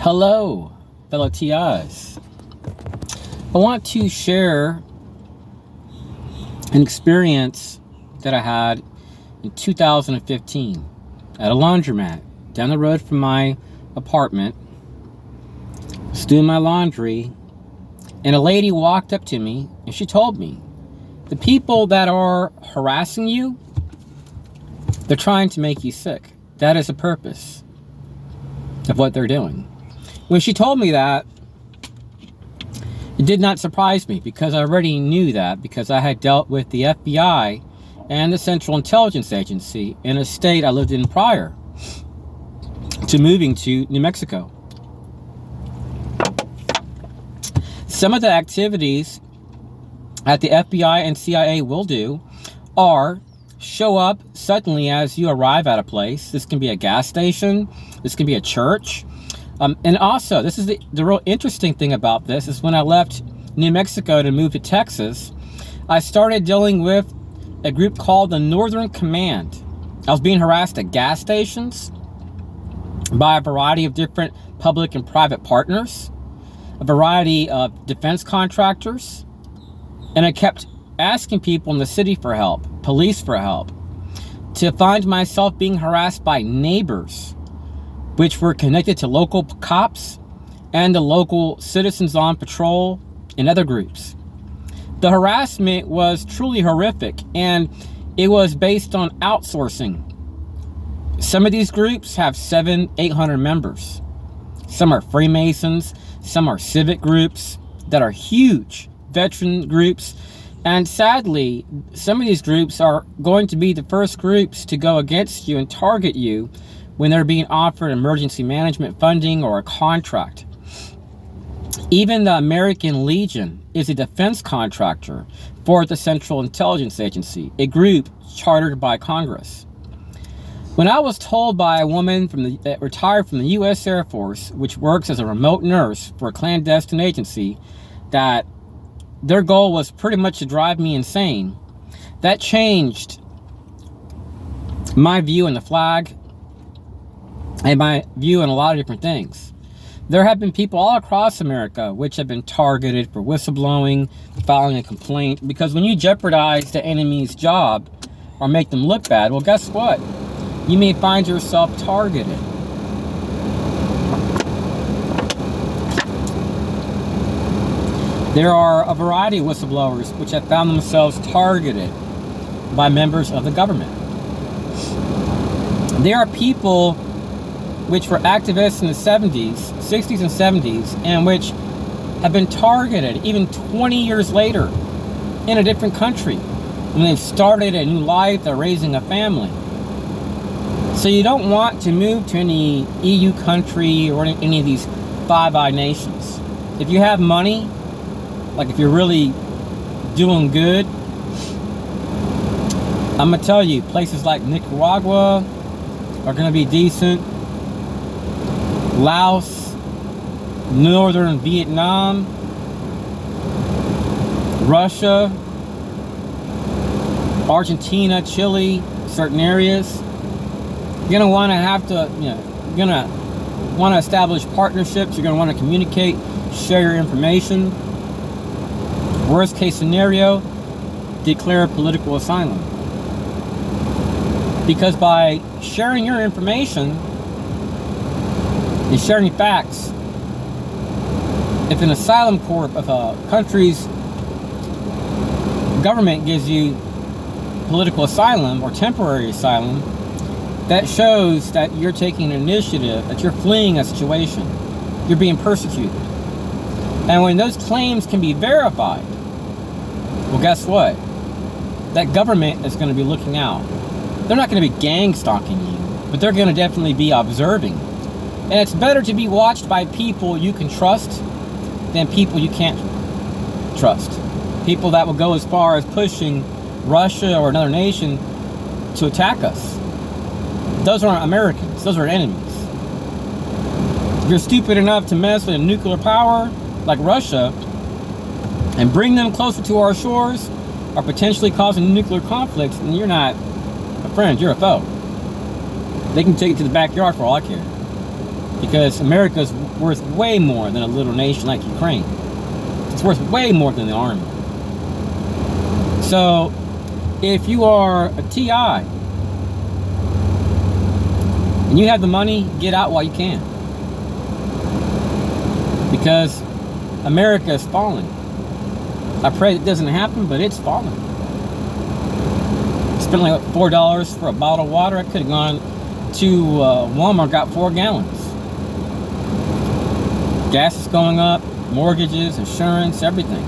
Hello, fellow TIs. I want to share an experience that I had in 2015 at a laundromat down the road from my apartment. I was doing my laundry, and a lady walked up to me and she told me, the people that are harassing you, they're trying to make you sick. That is the purpose of what they're doing. When she told me that, it did not surprise me because I already knew that because I had dealt with the FBI and the Central Intelligence Agency in a state I lived in prior to moving to New Mexico. Some of the activities that the FBI and CIA will do are show up suddenly as you arrive at a place. This can be a gas station, this can be a church. And also, this is the real interesting thing about this is when I left New Mexico to move to Texas, I started dealing with a group called the Northern Command. I was being harassed at gas stations by a variety of different public and private partners, a variety of defense contractors, and I kept asking people in the city for help, police for help, to find myself being harassed by neighbors, which were connected to local cops and the local citizens on patrol and other groups. The harassment was truly horrific, and it was based on outsourcing. Some of these groups have 700-800 members. Some are Freemasons, some are civic groups that are huge veteran groups, and sadly, some of these groups are going to be the first groups to go against you and target you when they're being offered emergency management funding or a contract. Even the American Legion is a defense contractor for the Central Intelligence Agency, a group chartered by Congress. When I was told by a woman that retired from the US Air Force, which works as a remote nurse for a clandestine agency, that their goal was pretty much to drive me insane, that changed my view on the flag and my view on a lot of different things. There have been people all across America which have been targeted for whistleblowing, filing a complaint, because when you jeopardize the enemy's job or make them look bad, well, guess what? You may find yourself targeted. There are a variety of whistleblowers which have found themselves targeted by members of the government. There are people which were activists in the 60s and 70s, and which have been targeted even 20 years later in a different country when they've started a new life, they're raising a family. So you don't want to move to any EU country or any of these Five Eyes nations. If you have money, like if you're really doing good, I'm gonna tell you, places like Nicaragua are gonna be decent. Laos, Northern Vietnam, Russia, Argentina, Chile, certain areas. You're gonna want to you're gonna want to establish partnerships. You're gonna want to communicate, share your information. Worst case scenario, declare political asylum. Because by sharing your information and sharing facts, if an asylum corp of a country's government gives you political asylum or temporary asylum, that shows that you're taking an initiative, that you're fleeing a situation, you're being persecuted. And when those claims can be verified, well, guess what? That government is going to be looking out. They're not going to be gang stalking you, but they're going to definitely be observing. And it's better to be watched by people you can trust than people you can't trust. People that will go as far as pushing Russia or another nation to attack us. Those aren't Americans, those are enemies. If you're stupid enough to mess with a nuclear power like Russia and bring them closer to our shores or potentially causing nuclear conflicts, then you're not a friend, you're a foe. They can take it to the backyard for all I care. Because America is worth way more than a little nation like Ukraine. It's worth way more than the army. So, if you are a TI and you have the money, get out while you can. Because America is falling. I pray it doesn't happen, but it's falling. Spent like $4 for a bottle of water. I could have gone to Walmart, got 4 gallons. Gas is going up, mortgages, insurance, everything.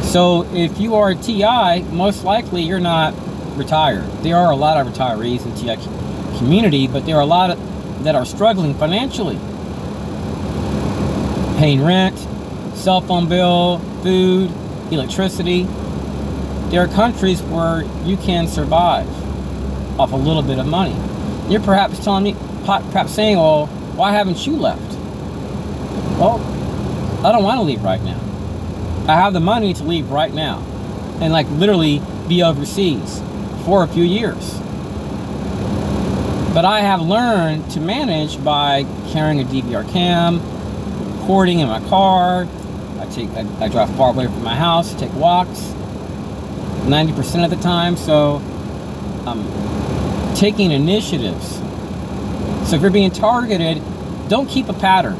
So if you are a TI, most likely you're not retired. There are a lot of retirees in the TI community, but there are a lot of that are struggling financially. Paying rent, cell phone bill, food, electricity. There are countries where you can survive off a little bit of money. You're perhaps telling me, perhaps saying, well, why haven't you left? Well, I don't want to leave right now. I have the money to leave right now and like literally be overseas for a few years. But I have learned to manage by carrying a DVR cam, recording in my car. I drive far away from my house, take walks 90% of the time. So I'm taking initiatives. So if you're being targeted, don't keep a pattern.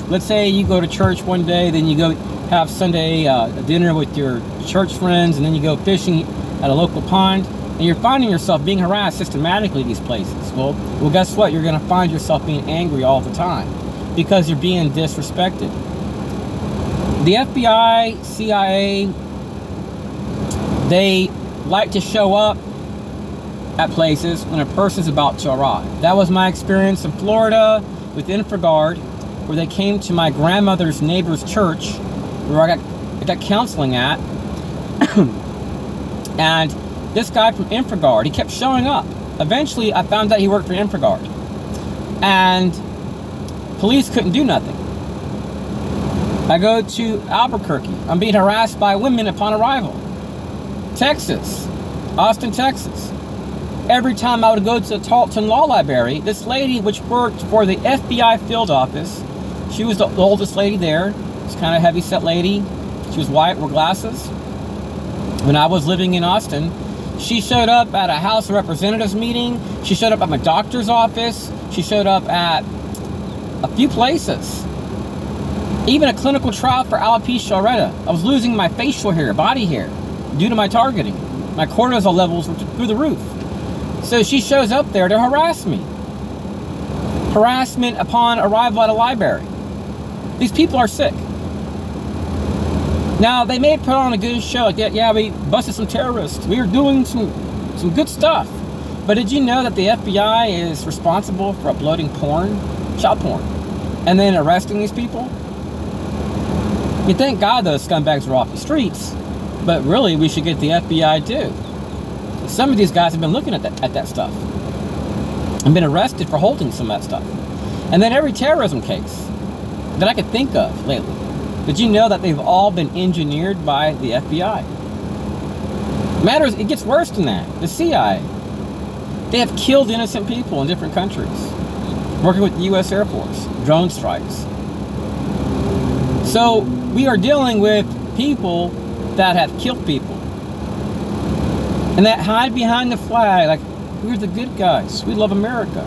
Let's say you go to church one day, then you go have Sunday dinner with your church friends, and then you go fishing at a local pond, and you're finding yourself being harassed systematically at these places. Well, guess what? You're going to find yourself being angry all the time because you're being disrespected. The FBI, CIA, they like to show up at places when a person's about to arrive. That was my experience in Florida with Infraguard, where they came to my grandmother's neighbor's church, where I got counseling at. And this guy from Infraguard, he kept showing up. Eventually, I found out he worked for Infraguard. And police couldn't do nothing. I go to Albuquerque. I'm being harassed by women upon arrival. Texas, Austin, Texas. Every time I would go to the Tarleton Law Library, this lady, which worked for the FBI field office, she was the oldest lady there. She's kind of a heavy-set lady. She was white, wore glasses. When I was living in Austin, she showed up at a House of Representatives meeting. She showed up at my doctor's office. She showed up at a few places. Even a clinical trial for alopecia areata. I was losing my facial hair, body hair, due to my targeting. My cortisol levels were through the roof. So she shows up there to harass me. Harassment upon arrival at a library. These people are sick. Now, they may put on a good show like that. Yeah, we busted some terrorists. We were doing some good stuff. But did you know that the FBI is responsible for uploading porn, child porn, and then arresting these people? You thank God those scumbags are off the streets, but really we should get the FBI too. Some of these guys have been looking at that stuff and been arrested for holding some of that stuff. And then every terrorism case that I could think of lately, did you know that they've all been engineered by the FBI? Matters, it gets worse than that. The CIA, they have killed innocent people in different countries, working with the US Air Force, drone strikes. So we are dealing with people that have killed people and that hide behind the flag like, we're the good guys, we love America,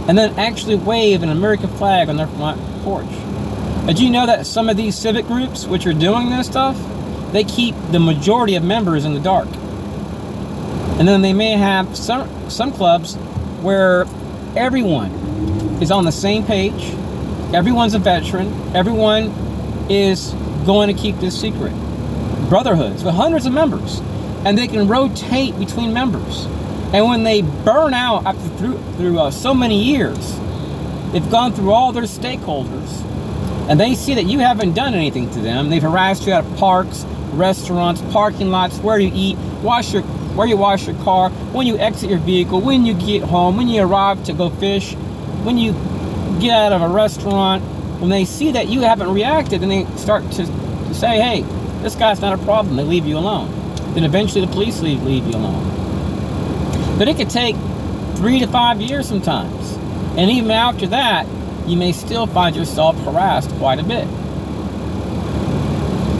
and then actually wave an American flag on their front porch. Did you know that some of these civic groups which are doing this stuff, they keep the majority of members in the dark? And then they may have some clubs where everyone is on the same page, everyone's a veteran, everyone is going to keep this secret. Brotherhoods with hundreds of members, and they can rotate between members. And when they burn out after through so many years, they've gone through all their stakeholders, and they see that you haven't done anything to them. They've harassed you at parks, restaurants, parking lots, where you eat, where you wash your car, when you exit your vehicle, when you get home, when you arrive to go fish, when you get out of a restaurant. When they see that you haven't reacted, then they start to say, hey, this guy's not a problem. They leave you alone. Then eventually the police leave you alone. But it could take 3 to 5 years sometimes. And even after that, you may still find yourself harassed quite a bit.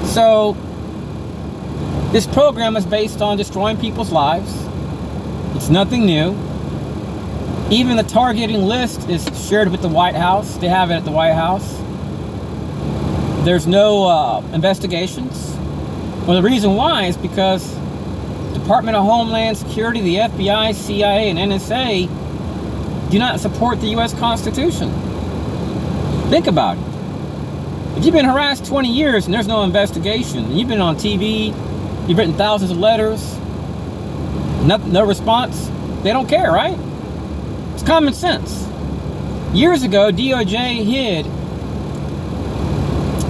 So, this program is based on destroying people's lives. It's nothing new. Even the targeting list is shared with the White House. They have it at the White House. There's no investigations. Well, the reason why is because Department of Homeland Security, the FBI, CIA, and NSA do not support the U.S. Constitution. Think about it. If you've been harassed 20 years and there's no investigation, and you've been on TV, you've written thousands of letters, no response, they don't care, right? It's common sense. Years ago, DOJ hid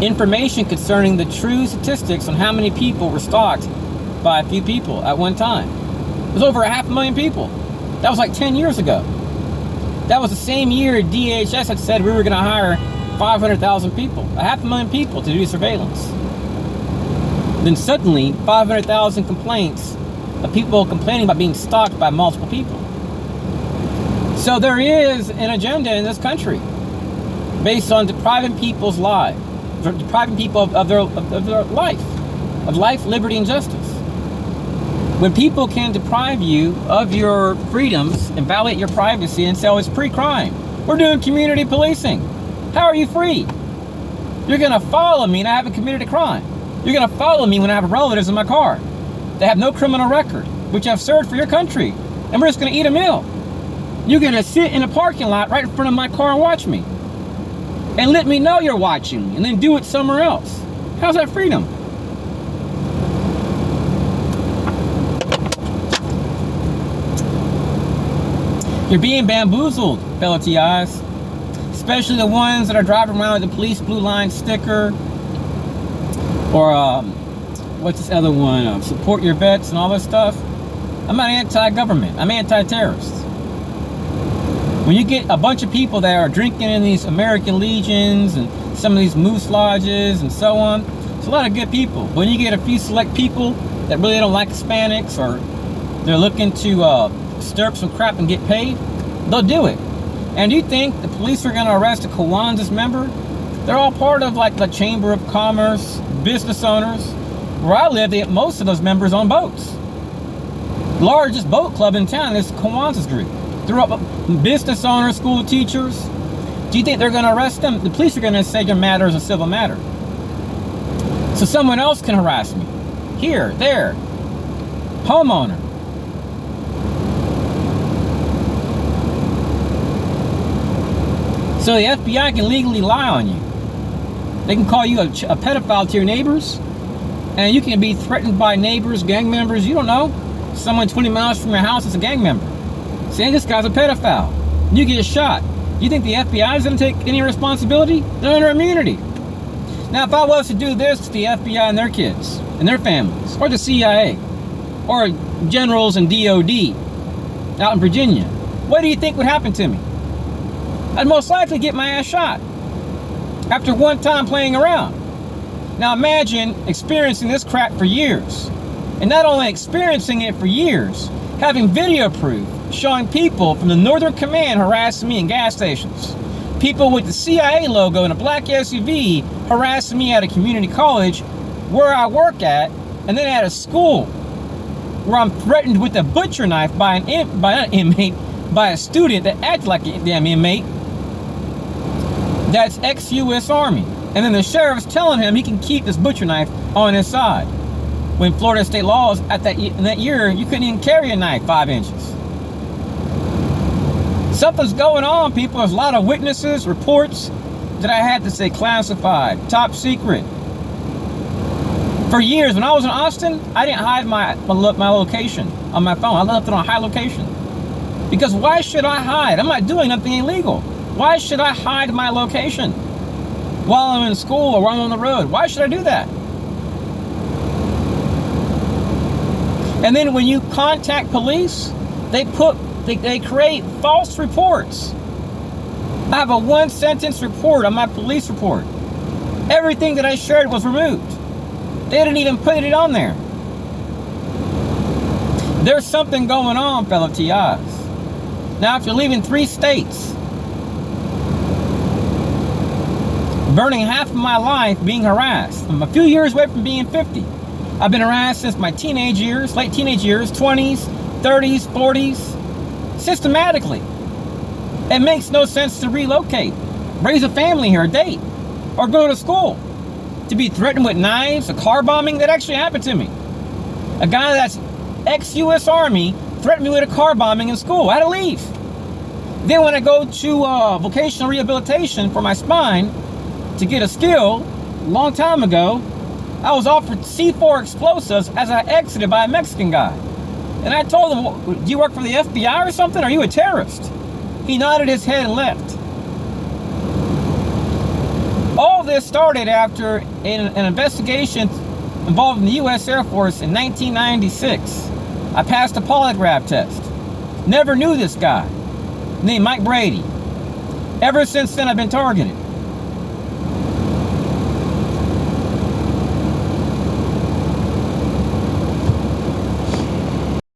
information concerning the true statistics on how many people were stalked by a few people at one time. It was over 500,000 people. That was like 10 years ago. That was the same year DHS had said we were going to hire 500,000 people, 500,000 people to do surveillance. Then suddenly, 500,000 complaints of people complaining about being stalked by multiple people. So there is an agenda in this country based on depriving people's lives, depriving people of their life, liberty, and justice. When people can deprive you of your freedoms and violate your privacy and say, oh, it's pre-crime, we're doing community policing. How are you free? You're going to follow me and I haven't committed a crime. You're going to follow me when I have relatives in my car. They have no criminal record, which have served for your country. And we're just going to eat a meal. You're going to sit in a parking lot right in front of my car and watch me. And let me know you're watching me and then do it somewhere else. How's that freedom? You're being bamboozled, fellow TIs. Especially the ones that are driving around with the police blue line sticker. Or, what's this other one? Support your vets and all this stuff. I'm not anti-government. I'm anti-terrorist. When you get a bunch of people that are drinking in these American Legions and some of these moose lodges and so on, it's a lot of good people. When you get a few select people that really don't like Hispanics or they're looking to stir up some crap and get paid, they'll do it. And do you think the police are going to arrest a Kiwanis member? They're all part of like the Chamber of Commerce, business owners. Where I live, most of those members own boats. The largest boat club in town is the Kiwanis group. They're all business owners, school teachers. Do you think they're going to arrest them? The police are going to say your matter is a civil matter. So someone else can harass me. Here, there. Homeowner. So the FBI can legally lie on you. They can call you a pedophile to your neighbors, and you can be threatened by neighbors, gang members, you don't know. Someone 20 miles from your house is a gang member. Saying this guy's a pedophile. You get shot. You think the FBI is going to take any responsibility? They're under immunity. Now, if I was to do this to the FBI and their kids, and their families, or the CIA, or generals and DOD out in Virginia, what do you think would happen to me? I'd most likely get my ass shot after one time playing around. Now imagine experiencing this crap for years. And not only experiencing it for years, having video proof showing people from the Northern Command harassing me in gas stations. People with the CIA logo in a black SUV harassing me at a community college where I work at, and then at a school where I'm threatened with a butcher knife by a student that acts like a damn inmate. That's ex-US Army. And then the sheriff's telling him he can keep this butcher knife on his side. When Florida state laws in that year, you couldn't even carry a knife 5 inches. Something's going on, people. There's a lot of witnesses, reports that I had to say classified, top secret. For years, when I was in Austin, I didn't hide my location on my phone. I left it on high location. Because why should I hide? I'm not doing nothing illegal. Why should I hide my location while I'm in school or while I'm on the road? Why should I do that? And then when you contact police, they create false reports. I have a 1-sentence report on my police report. Everything that I shared was removed. They didn't even put it on there. There's something going on, fellow TIs. Now, if you're leaving 3 states, burning half of my life being harassed. I'm a few years away from being 50. I've been harassed since my teenage years, late teenage years, 20s, 30s, 40s, systematically. It makes no sense to relocate, raise a family here, date, or go to school. To be threatened with knives, a car bombing, that actually happened to me. A guy that's ex-US Army threatened me with a car bombing in school. I had to leave. Then when I go to vocational rehabilitation for my spine to get a skill, a long time ago, I was offered C4 explosives as I exited by a Mexican guy. And I told him, do you work for the FBI or something? Are you a terrorist? He nodded his head and left. All this started after an investigation involving the US Air Force in 1996. I passed a polygraph test. Never knew this guy named Mike Brady. Ever since then, I've been targeted.